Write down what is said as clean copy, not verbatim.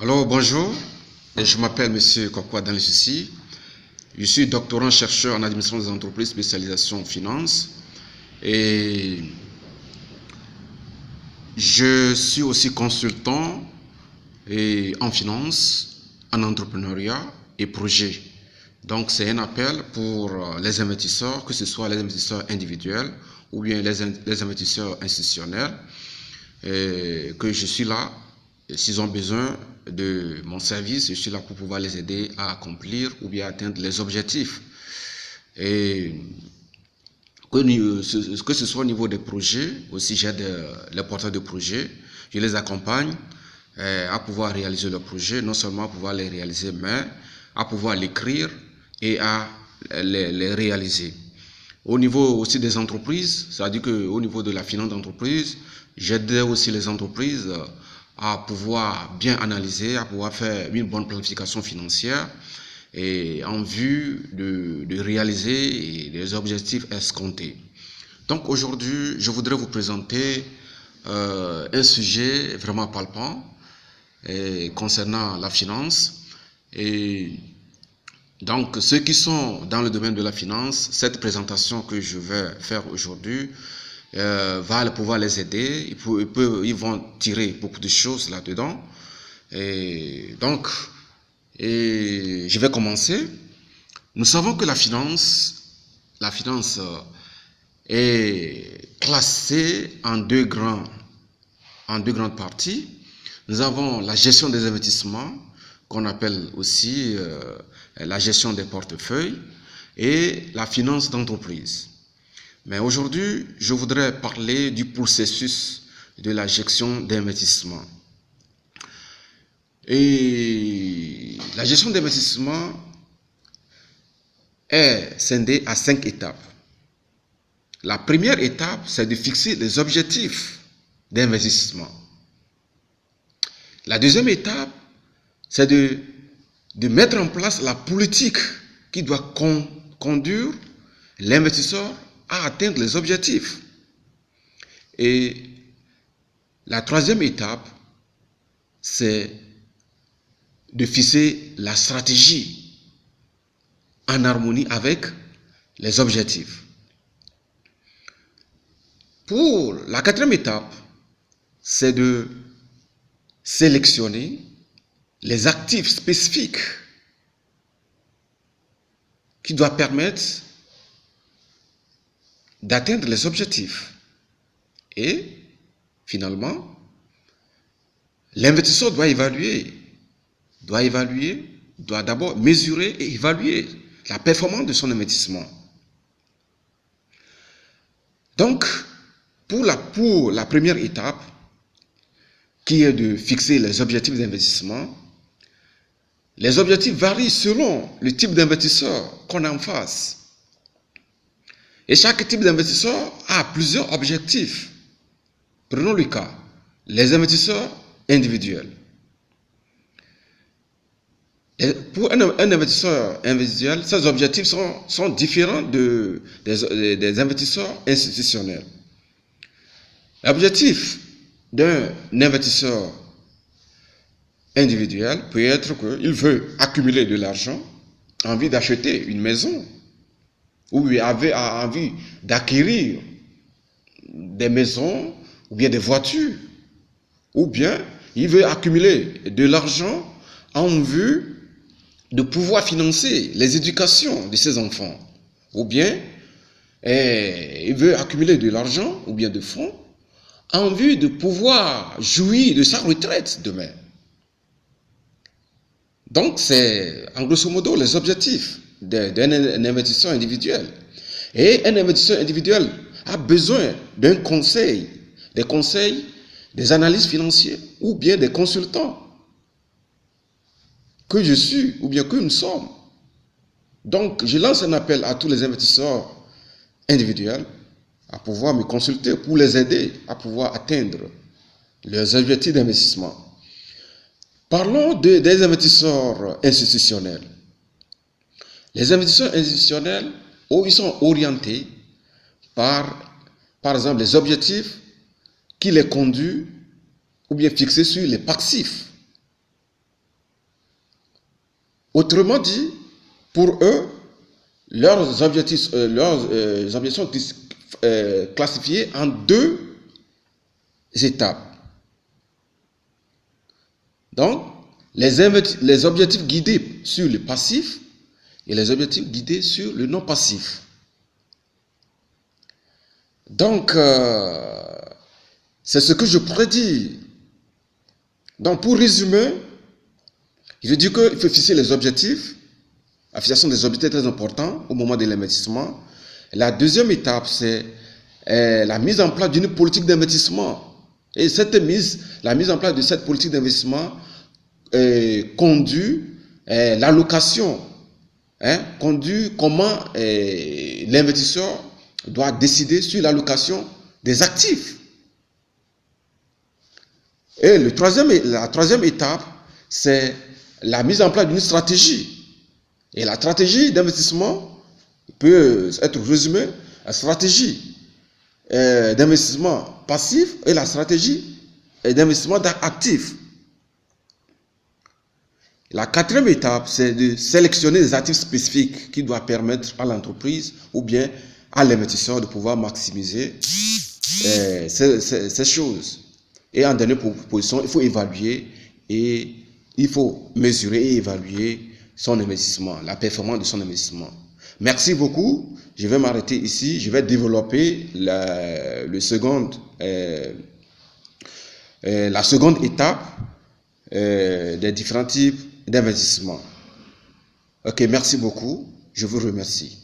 Alors bonjour, je m'appelle Monsieur Kokwa dans les soucis. Je suis doctorant chercheur en administration des entreprises, spécialisation en finance. Et je suis aussi consultant en finance, en entrepreneuriat et projet. Donc c'est un appel pour les investisseurs, que ce soit les investisseurs individuels ou bien les investisseurs institutionnels, que je suis là. S'ils ont besoin de mon service, je suis là pour pouvoir les aider à accomplir ou bien atteindre les objectifs. Et que ce soit au niveau des projets, aussi j'aide les porteurs de projets, je les accompagne à pouvoir réaliser leurs projets, non seulement à pouvoir les réaliser, mais à pouvoir l'écrire et à les réaliser. Au niveau aussi des entreprises, c'est-à-dire qu'au niveau de la finance d'entreprise, j'aide aussi les entreprises à pouvoir bien analyser, à pouvoir faire une bonne planification financière et en vue de réaliser les objectifs escomptés. Donc aujourd'hui, je voudrais vous présenter un sujet vraiment palpant concernant la finance. Et donc ceux qui sont dans le domaine de la finance, cette présentation que je vais faire aujourd'hui va pouvoir les aider. Ils vont tirer beaucoup de choses là-dedans. Et donc, je vais commencer. Nous savons que la finance est classée en deux grandes parties. Nous avons la gestion des investissements, qu'on appelle aussi la gestion des portefeuilles, et la finance d'entreprise. Mais aujourd'hui, je voudrais parler du processus de la gestion d'investissement. Et la gestion d'investissement est scindée à 5 étapes. La première étape, c'est de fixer les objectifs d'investissement. La deuxième étape, c'est de mettre en place la politique qui doit conduire l'investisseur à atteindre les objectifs. Et la troisième étape, c'est de fixer la stratégie en harmonie avec les objectifs. Pour la quatrième étape, c'est de sélectionner les actifs spécifiques qui doivent permettre d'atteindre les objectifs. Et finalement, l'investisseur doit d'abord mesurer et évaluer la performance de son investissement. Donc, pour la première étape, qui est de fixer les objectifs d'investissement, les objectifs varient selon le type d'investisseur qu'on a en face. Et chaque type d'investisseur a plusieurs objectifs. Prenons le cas, les investisseurs individuels. Et pour un investisseur individuel, ces objectifs sont différents des investisseurs institutionnels. L'objectif d'un investisseur individuel peut être qu'il veut accumuler de l'argent, envie d'acheter une maison, ou il avait envie d'acquérir des maisons ou bien des voitures, ou bien il veut accumuler de l'argent en vue de pouvoir financer les éducations de ses enfants, ou bien il veut accumuler de l'argent ou bien de fonds en vue de pouvoir jouir de sa retraite demain. Donc c'est en grosso modo les objectifs d'un investisseur individuel. Et un investisseur individuel a besoin d'un conseil, des analystes financiers ou bien des consultants que je suis ou bien que nous sommes. Donc je lance un appel à tous les investisseurs individuels à pouvoir me consulter pour les aider à pouvoir atteindre leurs objectifs d'investissement. Parlons des investisseurs institutionnels. Les investisseurs institutionnels, ils sont orientés par exemple, les objectifs qui les conduisent ou bien fixés sur les passifs. Autrement dit, pour eux, leurs objectifs sont classifiés en deux étapes. Donc, les objectifs guidés sur le passif et les objectifs guidés sur le non passif. Donc, c'est ce que je pourrais dire. Donc, pour résumer, je dis qu'il faut fixer les objectifs. La fixation des objectifs est très importante au moment de l'investissement. La deuxième étape, c'est la mise en place d'une politique d'investissement. Et la mise en place de cette politique d'investissement conduit l'allocation, conduit comment l'investisseur doit décider sur l'allocation des actifs. Et la troisième étape, c'est la mise en place d'une stratégie. Et la stratégie d'investissement peut être résumée à la stratégie d'investissement passif et la stratégie d'investissement actif. La quatrième étape, c'est de sélectionner des actifs spécifiques qui doivent permettre à l'entreprise ou bien à l'investisseur de pouvoir maximiser ces choses. Et en dernière position, il faut évaluer et il faut mesurer et évaluer son investissement, la performance de son investissement. Merci beaucoup. Je vais m'arrêter ici. Je vais développer la seconde étape des différents types d'investissement. Ok, merci beaucoup. Je vous remercie.